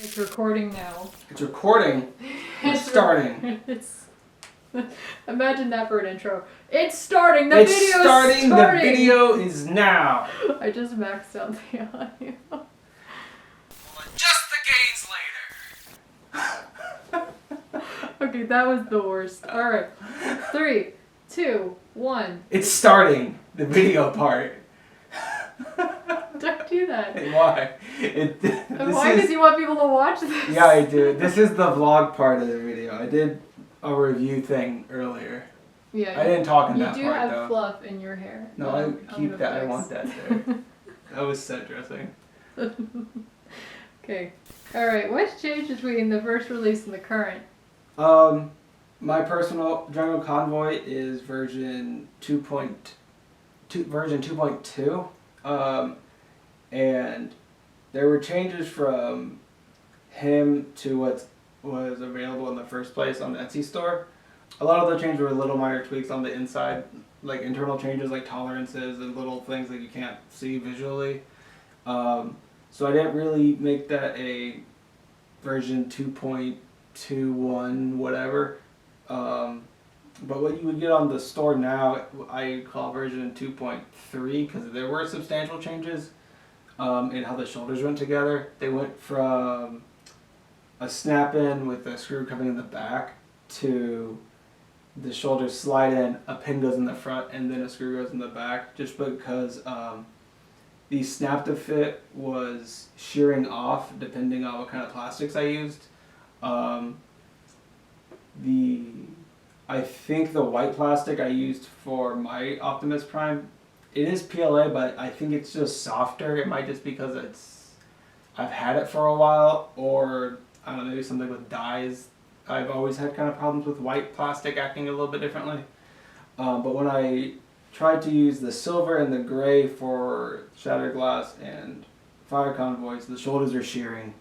It's recording now. It's recording. It's starting. Imagine that for an intro. It's starting. The It's video starting. is starting. The video is now. I just maxed out the audio. We'll adjust the gains later. Okay, that was the worst. All right, 3, 2, 1. It's starting. The video part. Don't do that. Why? And why? Because you want people to watch this? Yeah, I do. This is the vlog part of the video. I did a review thing earlier. Yeah. I didn't talk in that part, though. You do have fluff in your hair. No, I keep that. I want that there. That was set dressing. Okay. Alright, what's changed between the first release and the current? My personal Jungle Convoy is version 2.2. And there were changes from him to what was available in the first place on the Etsy store. A lot of the changes were little minor tweaks on the inside, like internal changes like tolerances and little things that you can't see visually. So I didn't really make that a version 2.21 whatever. But what you would get on the store now, I call version 2.3 because there were substantial changes in how the shoulders went together. They went from a snap-in with a screw coming in the back to the shoulders slide in, a pin goes in the front, and then a screw goes in the back, just because the snap to fit was shearing off depending on what kind of plastics I used. I think the white plastic I used for my Optimus Prime, it is PLA, but I think it's just softer. It might just because I've had it for a while, or I don't know, maybe something with dyes. I've always had kind of problems with white plastic acting a little bit differently. But when I tried to use the silver and the gray for Shattered Glass and Fire Convoys, the shoulders are shearing.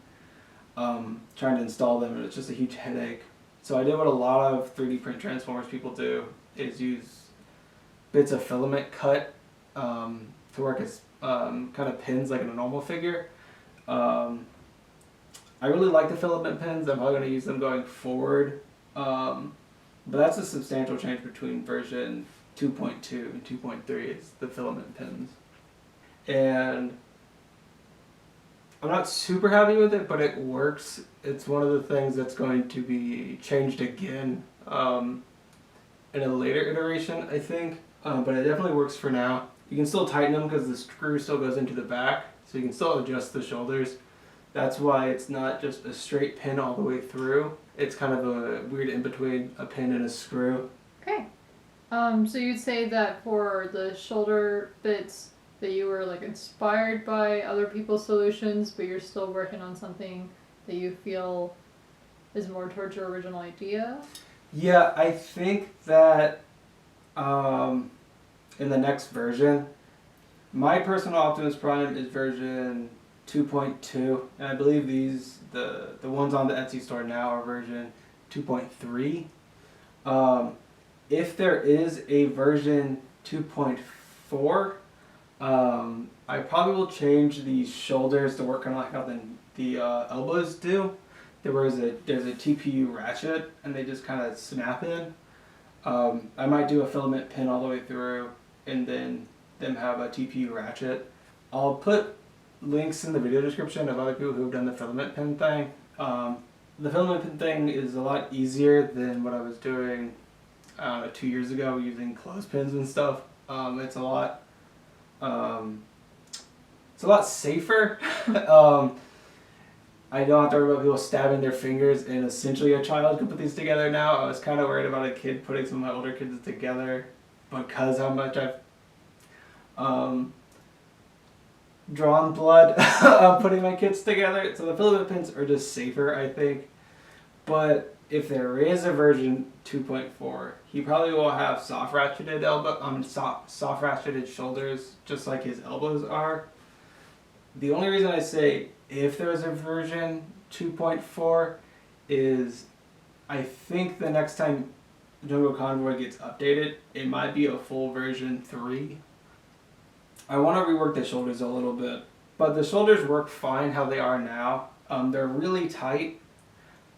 Trying to install them, and it's just a huge headache. So I did what a lot of 3D print transformers people do, is use bits of filament cut to work as kind of pins like in a normal figure. I really like the filament pins. I'm probably going to use them going forward. But that's a substantial change between version 2.2 and 2.3 is the filament pins. And I'm not super happy with it, but it works. It's one of the things that's going to be changed again in a later iteration, I think. But it definitely works for now. You can still tighten them because the screw still goes into the back, so you can still adjust the shoulders. That's why it's not just a straight pin all the way through. It's kind of a weird in between a pin and a screw. Okay. So you'd say that for the shoulder bits, that you were like inspired by other people's solutions, but you're still working on something that you feel is more towards your original idea? Yeah, I think that in the next version, my personal Optimus Prime is version 2.2, and I believe the ones on the Etsy store now are version 2.3. If there is a version 2.4, I probably will change the shoulders to work kind of like how the elbows do. There's a TPU ratchet, and they just kind of snap in. I might do a filament pin all the way through, and then them have a TPU ratchet. I'll put links in the video description of other people who've done the filament pin thing. The filament pin thing is a lot easier than what I was doing 2 years ago using clothespins and stuff. It's a lot safer. I don't have to worry about people stabbing their fingers, and essentially a child can put these together now. I was kind of worried about a kid putting some of my older kids together because how much I've drawn blood putting my kids together. So the filament pins are just safer, I think. But if there is a version 2.4, he probably will have soft ratcheted soft ratcheted shoulders, just like his elbows are. The only reason I say if there's a version 2.4 is I think the next time Jungle Convoy gets updated, it might be a full version 3. I want to rework the shoulders a little bit, but the shoulders work fine how they are now. They're really tight.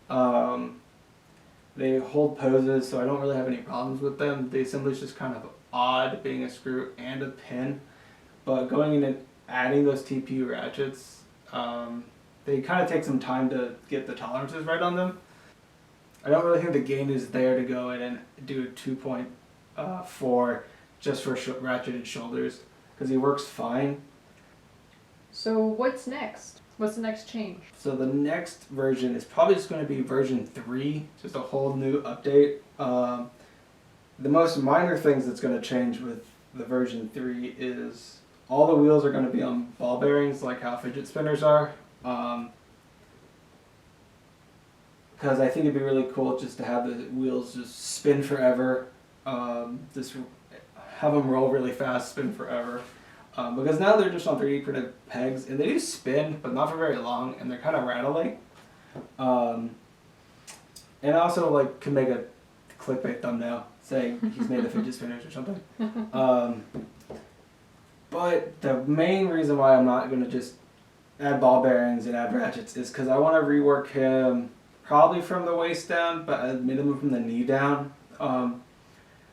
They hold poses, so I don't really have any problems with them. The assembly is just kind of odd, being a screw and a pin. But going in and adding those TPU ratchets, they kind of take some time to get the tolerances right on them. I don't really think the gain is there to go in and do a 2.4 just for ratcheted shoulders, because he works fine. So what's next? What's the next change? So the next version is probably just going to be version 3, just a whole new update. The most minor things that's going to change with the version 3 is all the wheels are going to be on ball bearings like how fidget spinners are. Because I think it'd be really cool just to have the wheels just spin forever. Just have them roll really fast, spin forever. Because now they're just on 3D printed pegs, and they do spin, but not for very long, and they're kind of rattly. And also, like, can make a clickbait thumbnail saying he's made the fidget spinners or something. But the main reason why I'm not going to just add ball bearings and add ratchets is because I want to rework him probably from the waist down, but at minimum from the knee down.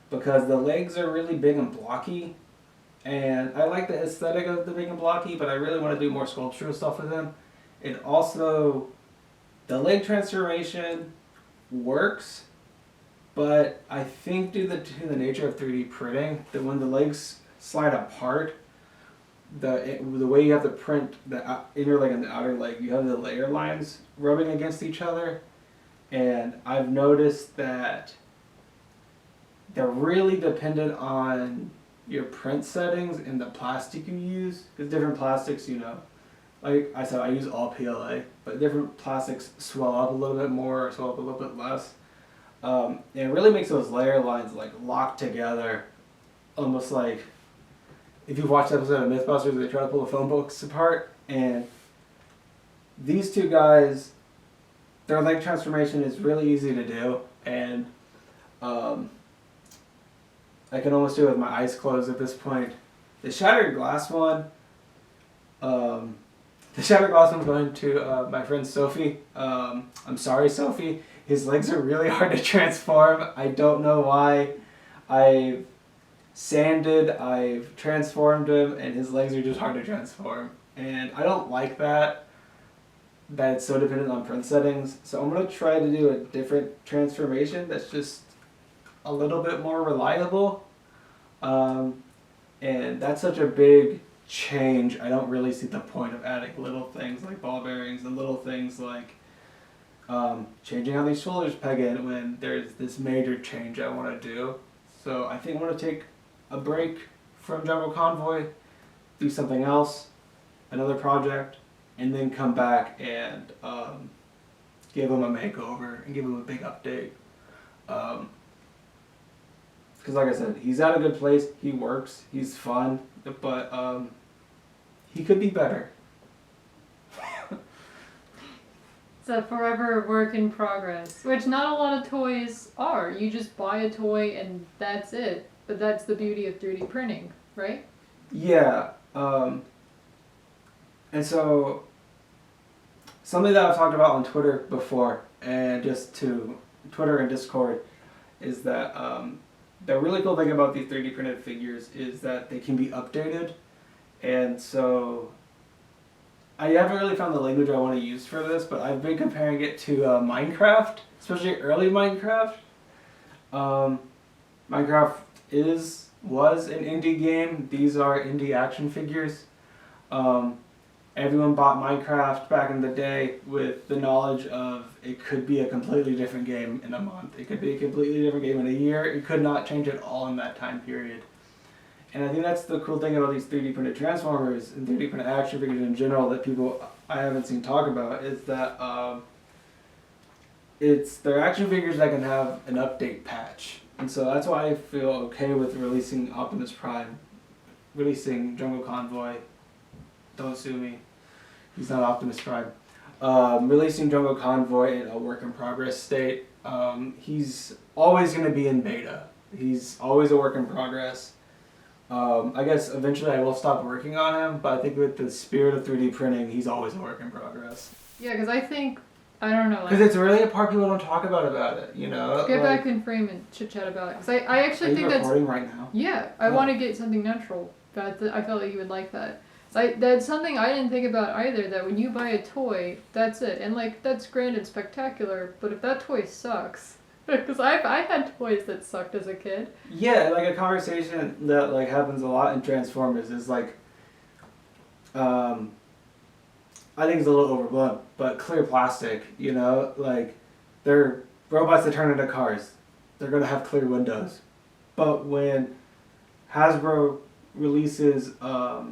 Because the legs are really big and blocky. And I like the aesthetic of the big and blocky, but I really want to do more sculptural stuff with him. And also, the leg transformation works, but I think due to the nature of 3D printing, that when the legs slide apart, the way you have to print the inner leg and the outer leg, you have the layer lines rubbing against each other. And I've noticed that they're really dependent on your print settings and the plastic you use. Because different plastics, you know, like I said, I use all PLA, but different plastics swell up a little bit more or swell up a little bit less. And it really makes those layer lines like lock together, almost like if you've watched the episode of Mythbusters, they try to pull the phone books apart. And these two guys, their leg transformation is really easy to do, and I can almost do it with my eyes closed at this point. The shattered glass one, the shattered glass one's going to my friend Sophie. I'm sorry, Sophie. His legs are really hard to transform. I don't know why. I've sanded, I've transformed him, and his legs are just hard to transform. And I don't like that it's so dependent on print settings. So I'm going to try to do a different transformation that's just a little bit more reliable. And that's such a big change. I don't really see the point of adding little things like ball bearings and little things like changing how these shoulders peg in when there's this major change I want to do. So I think I'm going to take a break from Jungle Convoy, do something else, another project, and then come back and give him a makeover and give him a big update. Because like I said, he's at a good place, he works, he's fun, but he could be better. It's a forever work in progress, which not a lot of toys are. You just buy a toy and that's it. But that's the beauty of 3D printing, right? Yeah. And so, something that I've talked about on Twitter before, and just to Twitter and Discord, is that the really cool thing about these 3D printed figures is that they can be updated. And so, I haven't really found the language I want to use for this, but I've been comparing it to Minecraft, especially early Minecraft. Minecraft was an indie game. These are indie action figures. Everyone bought Minecraft back in the day with the knowledge of it could be a completely different game in a month. It could be a completely different game in a year. It could not change at all in that time period. And I think that's the cool thing about these 3D printed Transformers and 3D printed action figures in general that people I haven't seen talk about is that they're action figures that can have an update patch. And so that's why I feel okay with releasing Optimus Prime, releasing Jungle Convoy. Don't sue me. He's not Optimus Prime. Releasing Jungle Convoy in a work in progress state. He's always going to be in beta. He's always a work in progress. I guess eventually I will stop working on him, but I think with the spirit of 3D printing, he's always a work in progress. Yeah, because I think, I don't know. Because it's really a part people don't talk about it, you know? Get back in frame and chit chat about it. Because I actually think that's... Are you recording right now? Yeah, I want to get something natural. But I felt like you would like that. That's something I didn't think about either, that when you buy a toy, that's it. And like, that's grand and spectacular, but if that toy sucks... Because I had toys that sucked as a kid. Yeah, like a conversation that like happens a lot in Transformers is like, I think it's a little overblown, but clear plastic, you know, like they're robots that turn into cars. They're gonna have clear windows. But when Hasbro releases, I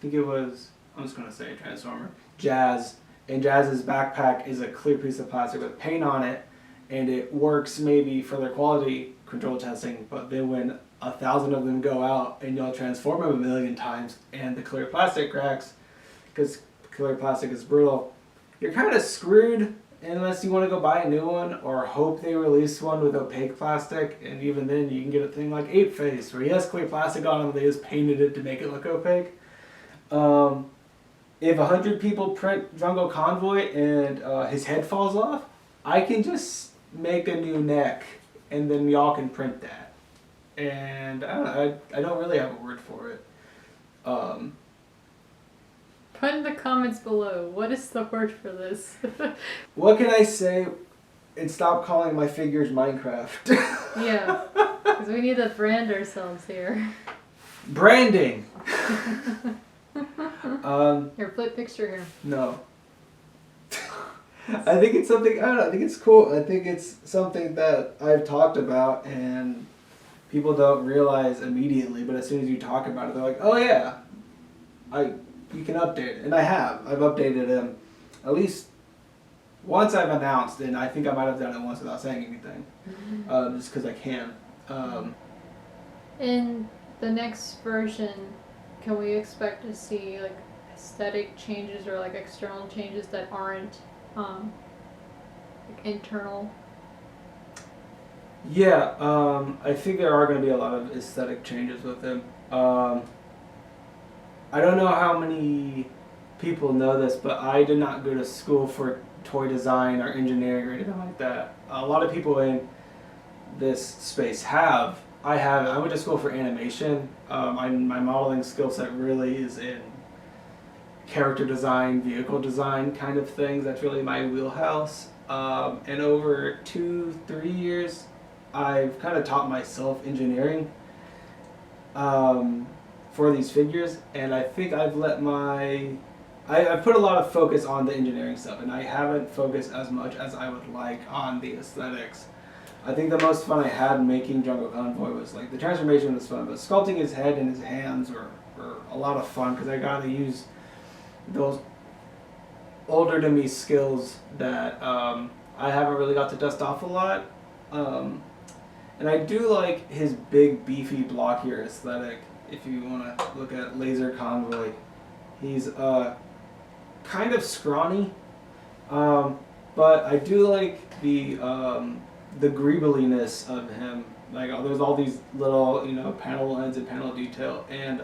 think it was, I'm just gonna say Transformer, Jazz, and Jazz's backpack is a clear piece of plastic with paint on it, and it works maybe for their quality control testing, but then when 1,000 of them go out and you'll transform them 1,000,000 times and the clear plastic cracks, because clear plastic is brittle, you're kind of screwed unless you want to go buy a new one or hope they release one with opaque plastic, and even then you can get a thing like Ape Face where he has clear plastic on him, they just painted it to make it look opaque. If 100 people print Jungle Convoy and his head falls off, I can just make a new neck and then y'all can print that. And I don't know, I don't really have a word for it. Put in the comments below, what is the word for this? What can I say and stop calling my figures Minecraft? Yeah, because we need to brand ourselves here. Branding! Here, flip picture here. No. I think it's something, I don't know, I think it's cool. I think it's something that I've talked about and people don't realize immediately, but as soon as you talk about it, they're like, oh yeah, you can update it. And I have. I've updated him at least once I've announced, and I think I might have done it once without saying anything, just because I can. In the next version, can we expect to see like aesthetic changes or like external changes that aren't like internal? Yeah, I think there are going to be a lot of aesthetic changes with him. I don't know how many people know this, but I did not go to school for toy design or engineering or anything like that. A lot of people in this space have. I haven't. I went to school for animation. My modeling skill set really is in character design, vehicle design kind of things. That's really my wheelhouse. And over 2-3 years, I've kind of taught myself engineering for these figures, and I think I've let I've put a lot of focus on the engineering stuff, and I haven't focused as much as I would like on the aesthetics. I think the most fun I had making Jungle Convoy was like the transformation was fun, but sculpting his head and his hands were a lot of fun because I got to use those older to me skills that I haven't really got to dust off a lot. And I do like his big, beefy, blockier aesthetic. If you want to look at Laser Convoy, he's kind of scrawny, but I do like the greebeliness of him. Like there's all these little panel ends and panel detail, and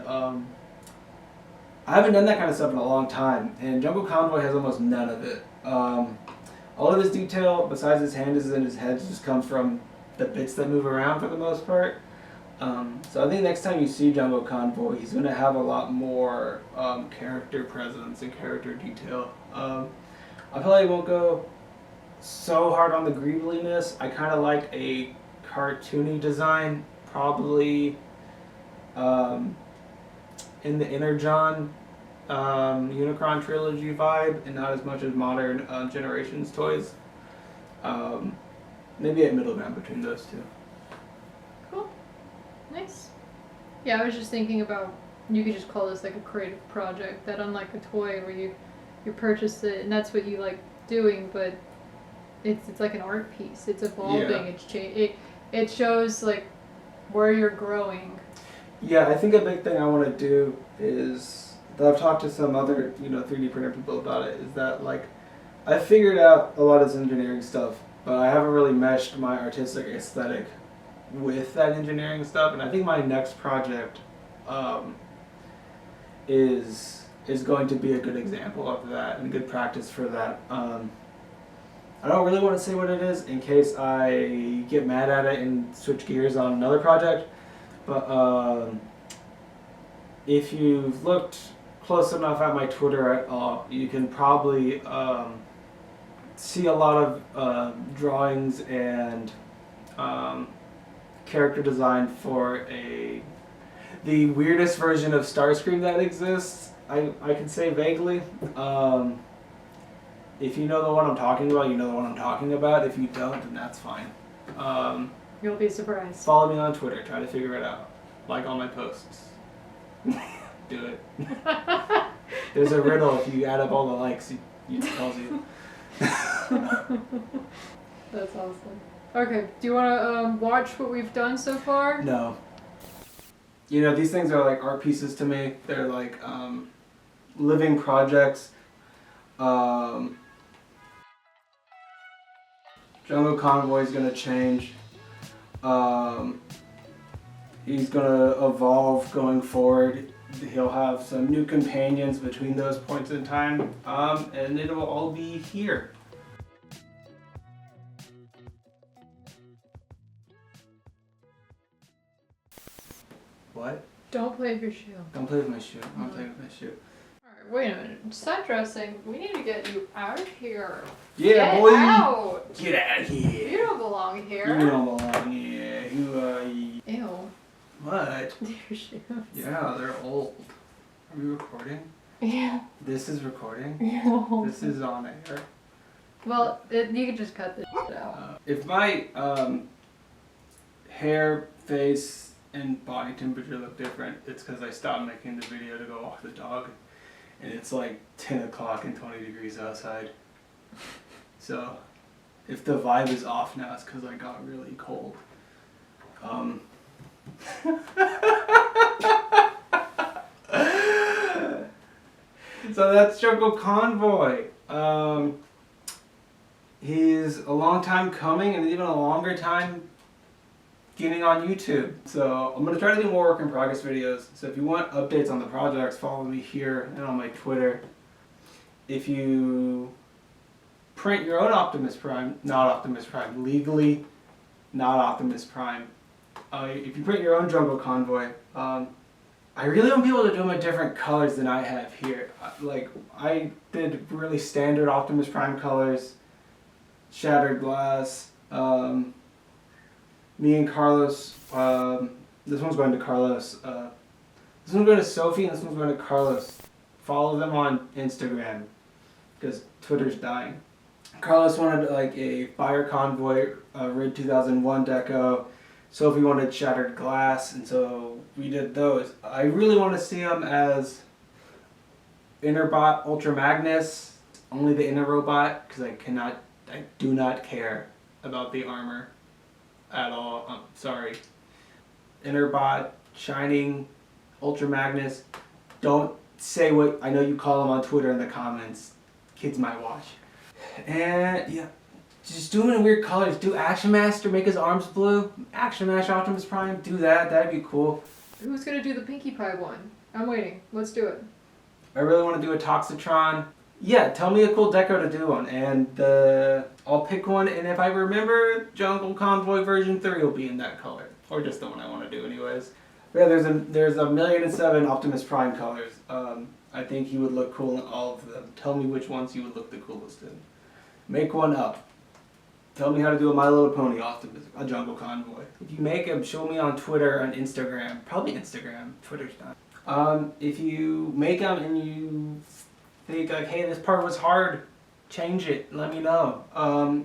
I haven't done that kind of stuff in a long time. And Jungle Convoy has almost none of it. All of his detail, besides his hands and his head, just comes from the bits that move around for the most part. So I think next time you see Jungle Convoy, he's going to have a lot more character presence and character detail. I probably won't go so hard on the greebeliness. I kind of like a cartoony design, probably in the Energon Unicron trilogy vibe, and not as much as modern Generations toys. Maybe a middle ground between those two. Cool. Nice. Yeah, I was just thinking about, you could just call this like a creative project, that unlike a toy where you purchase it and that's what you like doing, but it's like an art piece. It's evolving. Yeah. It shows like where you're growing. Yeah, I think a big thing I want to do is that I've talked to some other 3D printer people about it, is that like I figured out a lot of this engineering stuff, but I haven't really meshed my artistic aesthetic with that engineering stuff, and I think my next project is going to be a good example of that and good practice for that. I don't really want to say what it is in case I get mad at it and switch gears on another project, but if you've looked close enough at my Twitter at all, you can probably see a lot of drawings and character design for the weirdest version of Starscream that exists. I can say vaguely. If you know the one I'm talking about, you know the one I'm talking about. If you don't, then that's fine. You'll be surprised. Follow me on Twitter. Try to figure it out. Like all my posts. Do it. There's a riddle. If you add up all the likes, it tells you. That's awesome. Okay, do you want to watch what we've done so far? No. You know, these things are like art pieces to me. They're like living projects. Jungle Convoy is going to change. He's going to evolve going forward. He'll have some new companions between those points in time, and it will all be here. What? Don't play with your shoe. Don't play with my shoe. I'm playing with my shoe. Alright, wait a minute. Stop dressing. We need to get you out of here. Yeah, Get boy. out! Get out of here. You don't belong here. You don't belong here. Ew. What? Your shoes. Yeah, they're old. Are we recording? Yeah. This is recording. Yeah. This is on air. Well, you can just cut this out. If my hair, face, and body temperature look different, it's because I stopped making the video to go walk the dog. And it's like 10 o'clock and 20 degrees outside. So, if the vibe is off now, it's because I got really cold. So that's Jungle Convoy. He's a long time coming and even a longer time getting on YouTube. So I'm going to try to do more work in progress videos. So if you want updates on the projects, follow me here and on my Twitter. If you print your own Optimus Prime, not Optimus Prime, legally not Optimus Prime. If you print your own Jungle Convoy, I really want people to do them in different colors than I have here. Like, I did really standard Optimus Prime colors, shattered glass. Me and Carlos, this one's going to Carlos. This one's going to Sophie and this one's going to Carlos. Follow them on Instagram because Twitter's dying. Carlos wanted like a Fire Convoy, Rid 2001 deco. Sophie wanted shattered glass, and so we did those. I really want to see them as Interbot Ultra Magnus, only the inner robot, because I do not care about the armor at all. I'm sorry. Interbot, Shining, Ultra Magnus. Don't say what I know you call them on Twitter in the comments. Kids might watch. And yeah. Just do them in weird colors. Do Action Master, make his arms blue. Action Master Optimus Prime, do that. That'd be cool. Who's gonna do the Pinkie Pie one? I'm waiting. Let's do it. I really want to do a Toxitron. Yeah, tell me a cool deco to do one, and I'll pick one. And if I remember, Jungle Convoy version 3 will be in that color, or just the one I want to do, anyways. But yeah, there's 1,000,007 Optimus Prime colors. I think he would look cool in all of them. Tell me which ones he would look the coolest in. Make one up. Tell me how to do a My Little Pony Optimus, a Jungle Convoy. If you make them, show me on Twitter and Instagram. Probably Instagram. Twitter's not. If you make them and you think like, hey, this part was hard, change it. Let me know.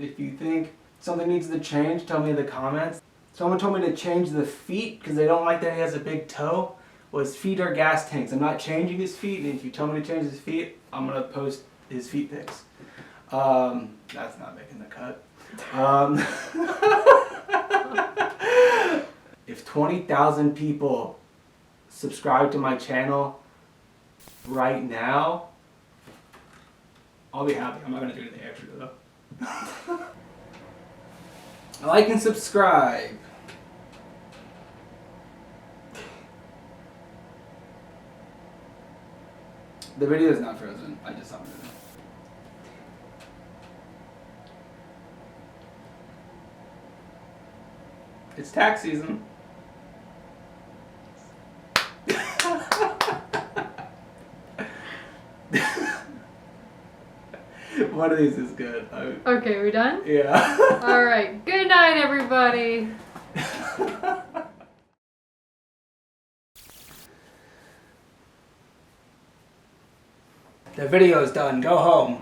If you think something needs to change, tell me in the comments. Someone told me to change the feet because they don't like that he has a big toe. Well, his feet are gas tanks. I'm not changing his feet, and if you tell me to change his feet, I'm gonna post his feet pics. That's not making the cut. If 20,000 people subscribe to my channel right now, I'll be happy. I'm not going to do anything extra though. Like and subscribe. The video is not frozen. I just summoned it. It's tax season. One of these is good. Okay, we done? Yeah. Alright, good night everybody! The video is done. Go home.